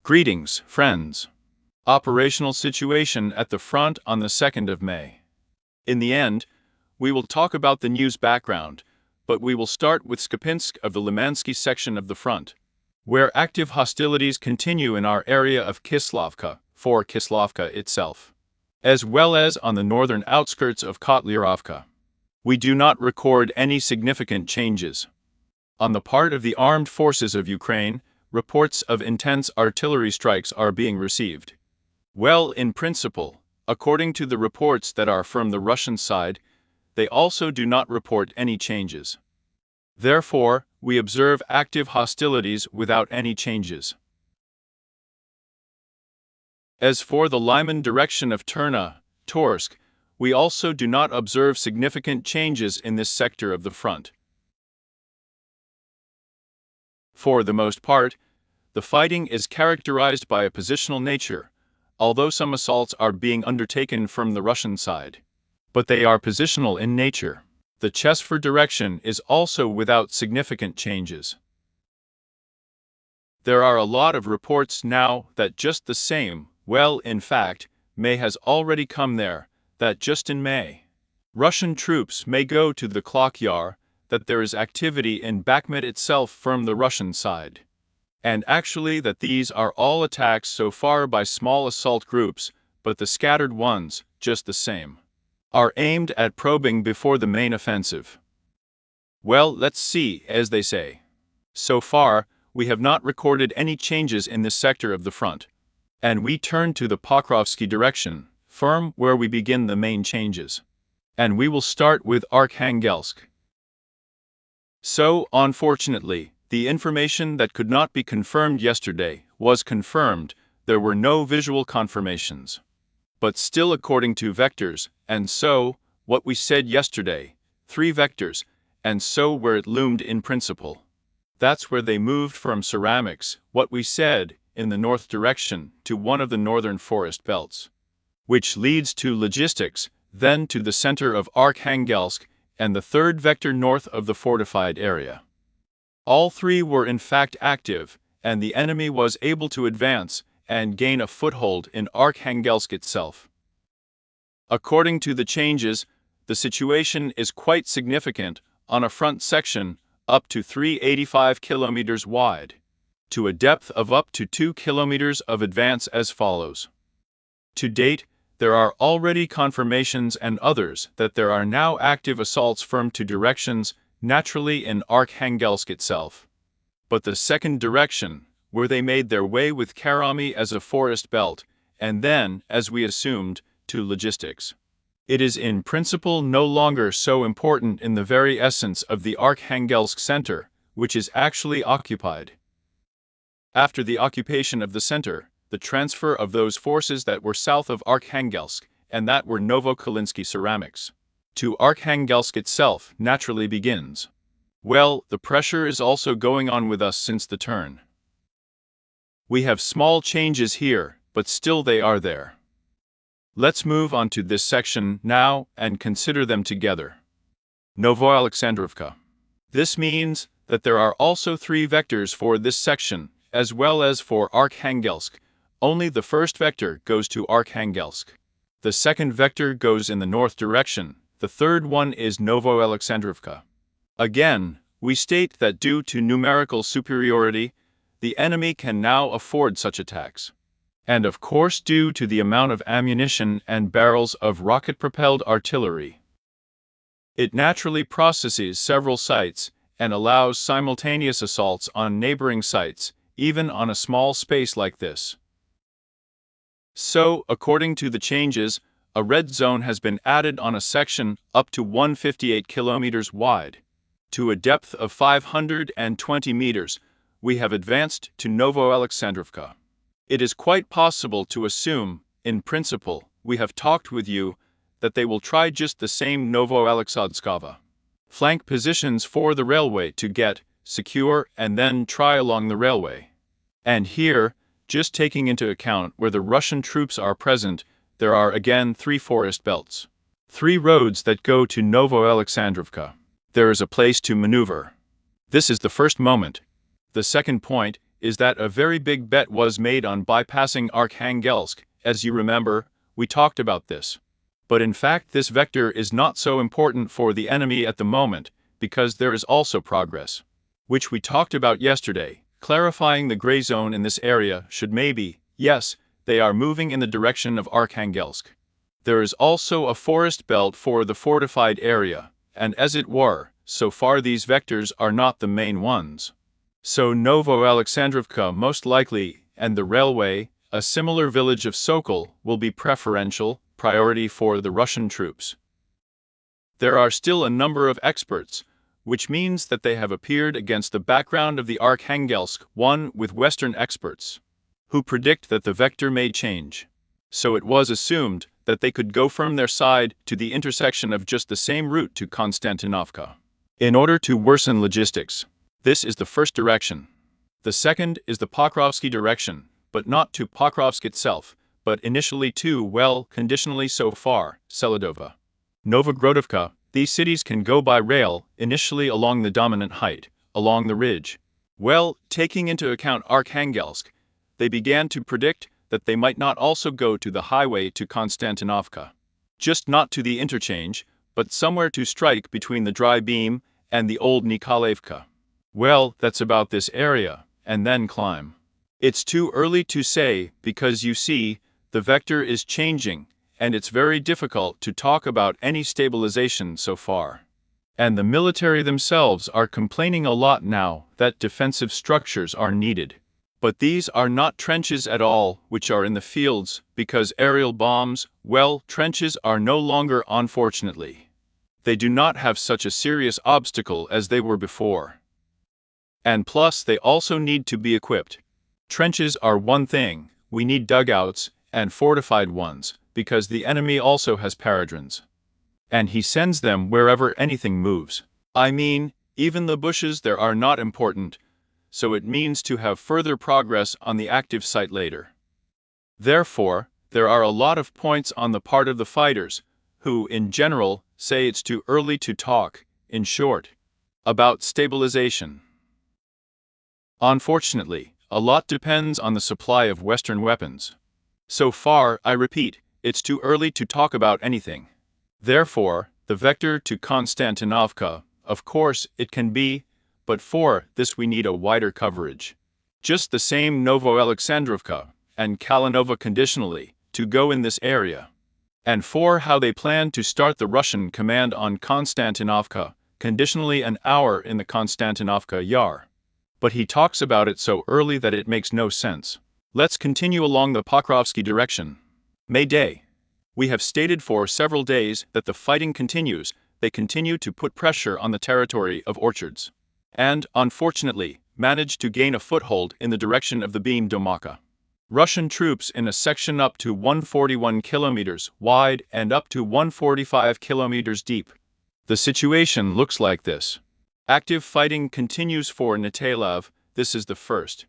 Greetings, friends. Operational situation at the front on the 2nd of May. In the end, we will talk about the news background, but we will start with Skupinsk of the Limansky section of the front, where active hostilities continue in our area of Kislovka, for Kislovka itself, as well as on the northern outskirts of Kotlyrovka. We do not record any significant changes. On the part of the armed forces of Ukraine, reports of intense artillery strikes are being received. Well, in principle, according to the reports that are from the Russian side, they also do not report any changes. Therefore, we observe active hostilities without any changes. As for the Lyman direction of Terna, Torsk, we also do not observe significant changes in this sector of the front. For the most part, the fighting is characterized by a positional nature, although some assaults are being undertaken from the Russian side. But they are positional in nature. The Chesver direction is also without significant changes. There are a lot of reports now that just the same, well, in fact, May has already come there, that just in May, Russian troops may go to the Clock Yar, that there is activity in Bakhmut itself from the Russian side. And actually that these are all attacks so far by small assault groups, but the scattered ones, just the same, are aimed at probing before the main offensive. Well, let's see, as they say. So far, we have not recorded any changes in this sector of the front. And we turn to the Pokrovsky direction, firm where we begin the main changes. And we will start with Arkhangelsk. So, unfortunately, the information that could not be confirmed yesterday was confirmed. There were no visual confirmations. But still according to vectors, and so, what we said yesterday, 3 vectors, and so where it loomed in principle. That's where they moved from ceramics, what we said, in the north direction, to one of the northern forest belts, which leads to logistics, then to the center of Arkhangelsk, and the 3rd vector north of the fortified area. All 3 were in fact active, and the enemy was able to advance and gain a foothold in Arkhangelsk itself. According to the changes, the situation is quite significant on a front section up to 385 kilometers wide, to a depth of up to 2 kilometers of advance as follows. To date, there are already confirmations and others that there are now active assaults from 2 directions, naturally in Arkhangelsk itself. But the 2nd direction, where they made their way with Karamy as a forest belt, and then, as we assumed, to logistics. It is in principle no longer so important in the very essence of the Arkhangelsk center, which is actually occupied. After the occupation of the center, the transfer of those forces that were south of Arkhangelsk, and that were Novokolinsky ceramics, to Arkhangelsk itself naturally begins. Well, the pressure is also going on with us since the turn. We have small changes here, but still they are there. Let's move on to this section now and consider them together. Novoalexandrovka. This means that there are also 3 vectors for this section, as well as for Arkhangelsk. Only the 1st vector goes to Arkhangelsk. The 2nd vector goes in the north direction. The 3rd one is Novoalexandrovka. Again, we state that due to numerical superiority, the enemy can now afford such attacks. And of course due to the amount of ammunition and barrels of rocket-propelled artillery. It naturally processes several sites and allows simultaneous assaults on neighboring sites, even on a small space like this. So, according to the changes, a red zone has been added on a section up to 158 kilometers wide. To a depth of 520 meters, we have advanced to Novoalexandrovka. It is quite possible to assume, in principle, we have talked with you, that they will try just the same Novoalexandskova flank positions for the railway to get, secure, and then try along the railway. And here, just taking into account where the Russian troops are present, there are again 3 forest belts. 3 roads that go to Novoalexandrovka. There is a place to maneuver. This is the first moment. The second point is that a very big bet was made on bypassing Arkhangelsk. As you remember, we talked about this. But in fact, this vector is not so important for the enemy at the moment, because there is also progress, which we talked about yesterday, clarifying the gray zone in this area should maybe, yes, they are moving in the direction of Arkhangelsk. There is also a forest belt for the fortified area, and as it were, so far these vectors are not the main ones. So Novo-Alexandrovka most likely, and the railway, a similar village of Sokol, will be preferential priority for the Russian troops. There are still a number of experts, which means that they have appeared against the background of the Arkhangelsk one with Western experts, who predict that the vector may change. So it was assumed that they could go from their side to the intersection of just the same route to Konstantinovka. In order to worsen logistics, this is the first direction. The second is the Pokrovsky direction, but not to Pokrovsk itself, but initially to, well, conditionally so far, Seladova, Novogrodovka. These cities can go by rail, initially along the dominant height, along the ridge. Well, taking into account Arkhangelsk, they began to predict that they might not also go to the highway to Konstantinovka. Just not to the interchange, but somewhere to strike between the dry beam and the old Nikolaevka. Well, that's about this area, and then climb. It's too early to say, because you see, the vector is changing, and it's very difficult to talk about any stabilization so far. And the military themselves are complaining a lot now that defensive structures are needed. But these are not trenches at all, which are in the fields, because aerial bombs, well, trenches are no longer, unfortunately. They do not have such a serious obstacle as they were before. And plus, they also need to be equipped. Trenches are one thing, we need dugouts, and fortified ones, because the enemy also has paradrons. And he sends them wherever anything moves. I mean, even the bushes there are not important, so it means to have further progress on the active site later. Therefore, there are a lot of points on the part of the fighters, who, in general, say it's too early to talk, in short, about stabilization. Unfortunately, a lot depends on the supply of Western weapons. So far, I repeat, it's too early to talk about anything. Therefore, the vector to Konstantinovka, of course, it can be, but for this we need a wider coverage. Just the same Novo-Alexandrovka and Kalinova conditionally, to go in this area. And for how they plan to start the Russian command on Konstantinovka, conditionally an hour in the Konstantinovka Yar. But he talks about it so early that it makes no sense. Let's continue along the Pokrovsky direction. May Day. We have stated for several days that the fighting continues. They continue to put pressure on the territory of Orchards. And, unfortunately, managed to gain a foothold in the direction of the Beam Domaka. Russian troops in a section up to 141 kilometers wide and up to 145 kilometers deep. The situation looks like this. Active fighting continues for Natalaev, this is the first.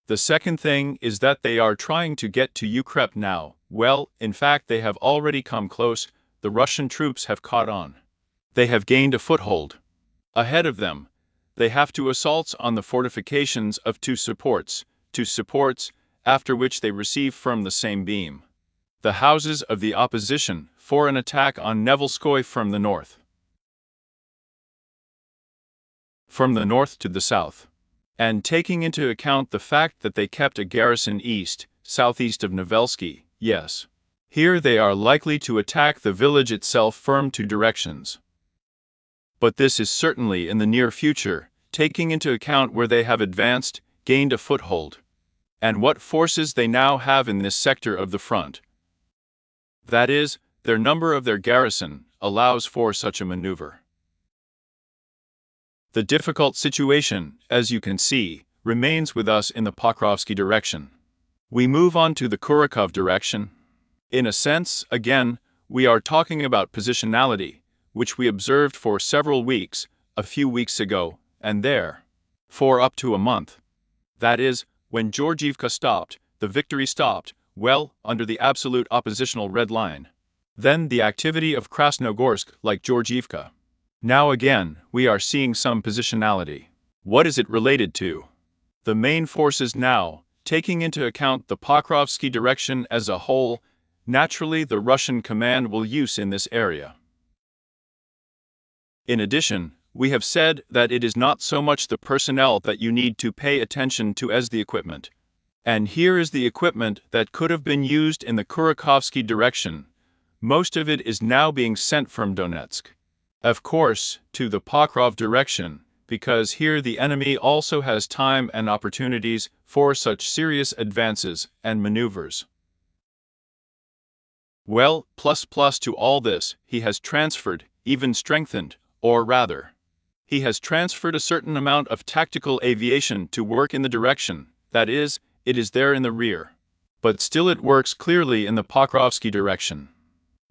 The second thing is that they are trying to get to Ukrep now. Well, in fact they have already come close, the Russian troops have caught on. They have gained a foothold. Ahead of them, they have two assaults on the fortifications of two supports, after which they receive from the same beam the houses of the opposition for an attack on Nevelskoy from the north. From the north to the south. And taking into account the fact that they kept a garrison southeast of Novelsky, yes. Here they are likely to attack the village itself from two directions. But this is certainly in the near future, taking into account where they have advanced, gained a foothold, and what forces they now have in this sector of the front. That is, their number of their garrison allows for such a maneuver. The difficult situation, as you can see, remains with us in the Pokrovsky direction. We move on to the Kurakov direction. In a sense, again, we are talking about positionality, which we observed for several weeks, a few weeks ago, and there. For up to a month. That is, when Georgievka stopped, the victory stopped, well, under the absolute oppositional red line. Then the activity of Krasnogorsk like Georgievka. Now again, we are seeing some positionality. What is it related to? The main forces now, taking into account the Pokrovsky direction as a whole, naturally the Russian command will use in this area. In addition, we have said that it is not so much the personnel that you need to pay attention to as the equipment. And here is the equipment that could have been used in the Kurakovsky direction. Most of it is now being sent from Donetsk. Of course, to the Pokrov direction, because here the enemy also has time and opportunities for such serious advances and maneuvers. Well, plus to all this, he has transferred, even strengthened, or rather, he has transferred a certain amount of tactical aviation to work in the direction, that is, it is there in the rear. But still it works clearly in the Pokrovsky direction.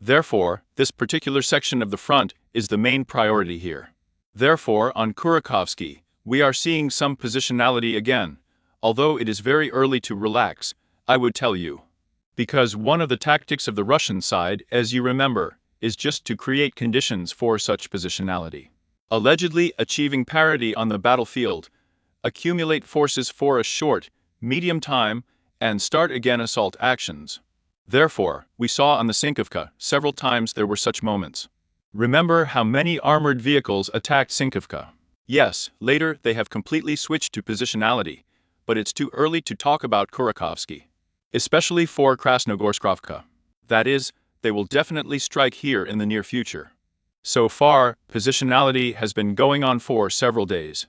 Therefore, this particular section of the front is the main priority here. Therefore, on Kurakovsky, we are seeing some positionality again, although it is very early to relax, I would tell you. Because one of the tactics of the Russian side, as you remember, is just to create conditions for such positionality. Allegedly achieving parity on the battlefield, accumulate forces for a short, medium time, and start again assault actions. Therefore, we saw on the Sinkovka several times there were such moments. Remember how many armored vehicles attacked Sinkovka? Yes, later they have completely switched to positionality, but it's too early to talk about Kurakovsky. Especially for Krasnogorskrovka. That is, they will definitely strike here in the near future. So far, positionality has been going on for several days.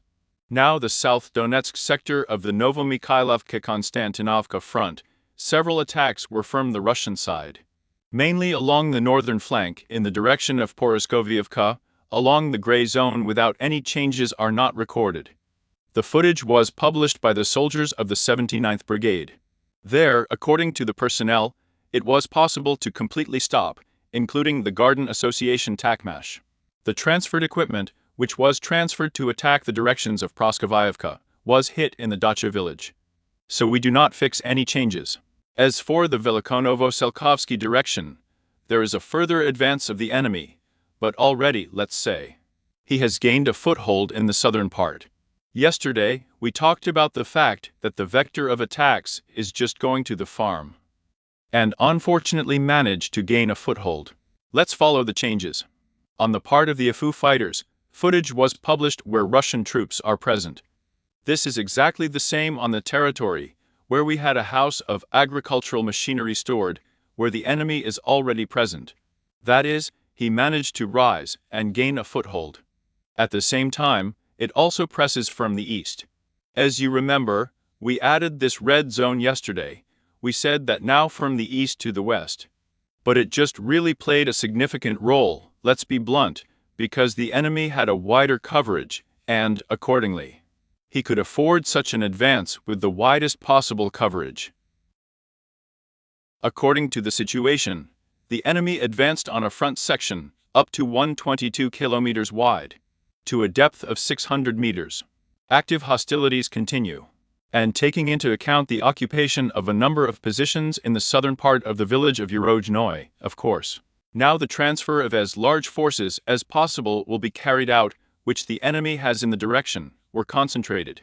Now the South Donetsk sector of the Novomikhailovka-Konstantinovka front, several attacks were from the Russian side. Mainly along the northern flank in the direction of Poroskovievka, along the gray zone without any changes are not recorded. The footage was published by the soldiers of the 79th Brigade. There, according to the personnel, it was possible to completely stop, including the Garden Association Takmash. The transferred equipment, which was transferred to attack the directions of Proskovievka, was hit in the Dacha village. So we do not fix any changes. As for the Velikonovo-Selkovsky direction, there is a further advance of the enemy, but already, let's say, he has gained a foothold in the southern part. Yesterday, we talked about the fact that the vector of attacks is just going to the farm. And unfortunately managed to gain a foothold. Let's follow the changes. On the part of the AFU fighters, footage was published where Russian troops are present. This is exactly the same on the territory, where we had a house of agricultural machinery stored, where the enemy is already present. That is, he managed to rise and gain a foothold. At the same time, it also presses from the east. As you remember, we added this red zone yesterday. We said that now from the east to the west. But it just really played a significant role, let's be blunt, because the enemy had a wider coverage, and, accordingly, he could afford such an advance with the widest possible coverage. According to the situation, the enemy advanced on a front section, up to 122 kilometers wide, to a depth of 600 meters. Active hostilities continue. And taking into account the occupation of a number of positions in the southern part of the village of Yerozhnoye, of course. Now the transfer of as large forces as possible will be carried out, which the enemy has in the direction, were concentrated,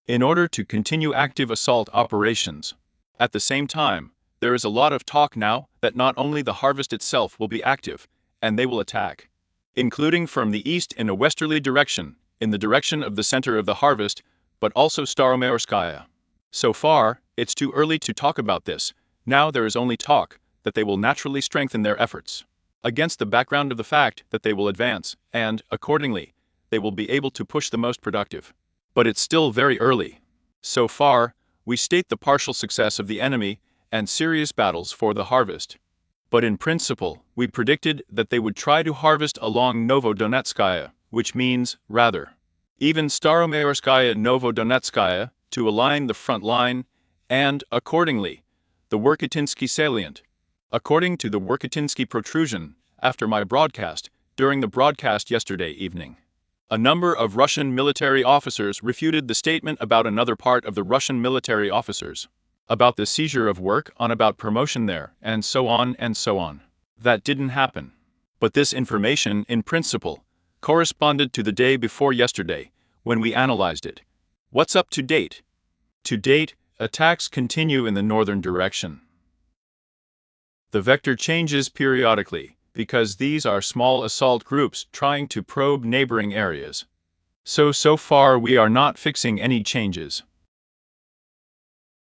in order to continue active assault operations. At the same time, there is a lot of talk now that not only the harvest itself will be active, and they will attack, including from the east in a westerly direction, in the direction of the center of the harvest, but also Staromayorskaya. So far, it's too early to talk about this. Now there is only talk that they will naturally strengthen their efforts, against the background of the fact that they will advance, and, accordingly, they will be able to push the most productive. But it's still very early. So far, we state the partial success of the enemy and serious battles for the harvest. But in principle, we predicted that they would try to harvest along Novodonetskaya, which means, rather, even Staromayorskaya Novodonetskaya, to align the front line, and, accordingly, the Workutinsky salient. According to the Workutinsky protrusion, after my broadcast, during the broadcast yesterday evening, a number of Russian military officers refuted the statement about another part of the Russian military officers, about the seizure of work on about promotion there, and so on and so on. That didn't happen. But this information, in principle, corresponded to the day before yesterday, when we analyzed it. What's up to date? To date, attacks continue in the northern direction. The vector changes periodically, because these are small assault groups trying to probe neighboring areas. So far we are not fixing any changes.